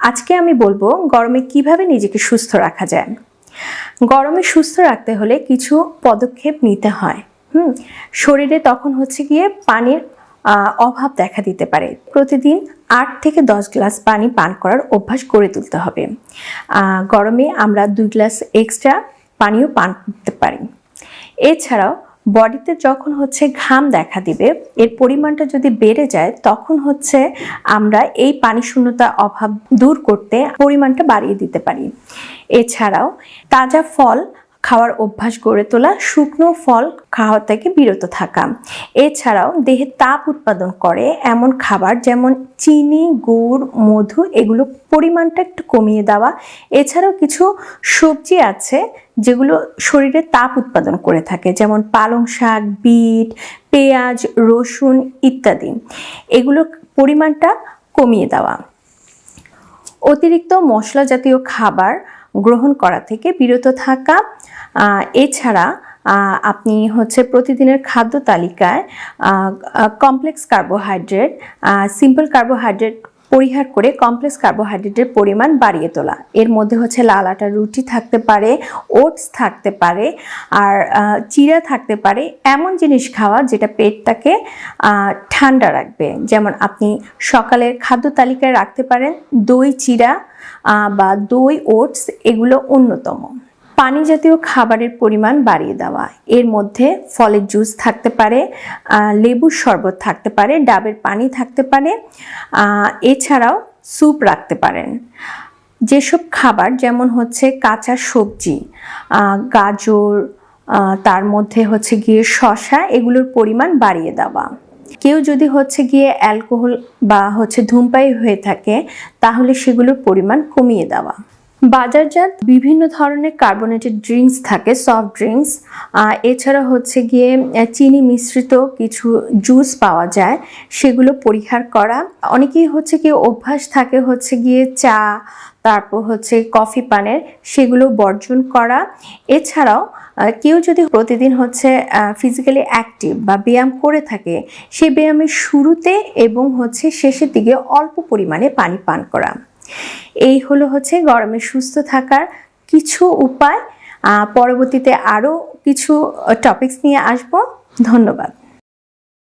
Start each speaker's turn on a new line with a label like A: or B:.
A: আজকে আমি বলবো গরমে কিভাবে নিজেকে সুস্থ রাখা যায়। গরমে সুস্থ রাখতে হলে কিছু পদক্ষেপ নিতে হয়। শরীরে তখন গিয়ে পানির অভাব দেখা দিতে পারে। প্রতিদিন 8 থেকে 10 গ্লাস পানি পান করার অভ্যাস গড়ে তুলতে হবে। গরমে আমরা 2 গ্লাস এক্সট্রা পানিও পান করতে পারি। এছাড়াও বডিতে যখন ঘাম দেখা দিবে, এর পরিমাণটা যদি বেড়ে যায় তখন আমরা এই পানি শূন্যতা অভাব দূর করতে পরিমাণটা বাড়িয়ে দিতে পারি। এছাড়াও তাজা ফল খাওয়ার অভ্যাস গড়ে তোলা, শুকনো ফল খাওয়া থেকে বিরত থাকা। এছাড়াও দেহে তাপ উৎপাদন করে এমন খাবার যেমন চিনি, গুড়, মধু এগুলো পরিমাণটা একটু কমিয়ে দেওয়া। এছাড়াও কিছু সবজি আছে যেগুলো শরীরে তাপ উৎপাদন করে থাকে, যেমন পালং শাক, বিট, পেঁয়াজ, রসুন ইত্যাদি। এগুলোর পরিমাণটা কমিয়ে দেওয়া। অতিরিক্ত মশলা জাতীয় খাবার গ্রহণ করা থেকে বিরত থাকা। এছাড়া আপনি প্রতিদিনের খাদ্য তালিকায় কমপ্লেক্স কার্বোহাইড্রেট, সিম্পল কার্বোহাইড্রেট পরিহার করে কমপ্লেক্স কার্বোহাইড্রেটের পরিমাণ বাড়িয়ে তোলা। এর মধ্যে লাল আটার রুটি থাকতে পারে, ওটস থাকতে পারে, আর চিড়া থাকতে পারে। এমন জিনিস খাওয়া যেটা পেটটাকে ঠান্ডা রাখবে। যেমন আপনি সকালের খাদ্য তালিকায় রাখতে পারেন দই চিড়া বা দই ওটস, এগুলো অন্যতম। পানি জাতীয় খাবারের পরিমাণ বাড়িয়ে দেওয়া। এর মধ্যে ফলের জুস থাকতে পারে, লেবুর শরবত থাকতে পারে, ডাবের পানি থাকতে পারে। এছাড়াও স্যুপ রাখতে পারেন। যেসব খাবার যেমন কাঁচা সবজি, গাজর, তার মধ্যে গিয়ে শসা, এগুলোর পরিমাণ বাড়িয়ে দেওয়া। কেউ যদি গিয়ে অ্যালকোহল বা ধূমপায়ী হয়ে থাকে তাহলে সেগুলোর পরিমাণ কমিয়ে দেওয়া। বাজারজাত বিভিন্ন ধরনের কার্বোনেটেড ড্রিঙ্কস থাকে, সফট ড্রিঙ্কস। এছাড়া গিয়ে চিনি মিশ্রিত কিছু জুস পাওয়া যায়, সেগুলো পরিহার করা। অনেকেই গিয়ে অভ্যাস থাকে গিয়ে চা, তারপর কফি পানের, সেগুলো বর্জন করা। এছাড়াও কেউ যদি প্রতিদিন ফিজিক্যালি অ্যাক্টিভ বা ব্যায়াম করে থাকে, সেই ব্যায়ামের শুরুতে এবং শেষের দিকে অল্প পরিমাণে পানি পান করা। এই হলো গরমে সুস্থ থাকার কিছু উপায়। পরবর্তীতে আরও কিছু টপিকস নিয়ে আসবো। ধন্যবাদ।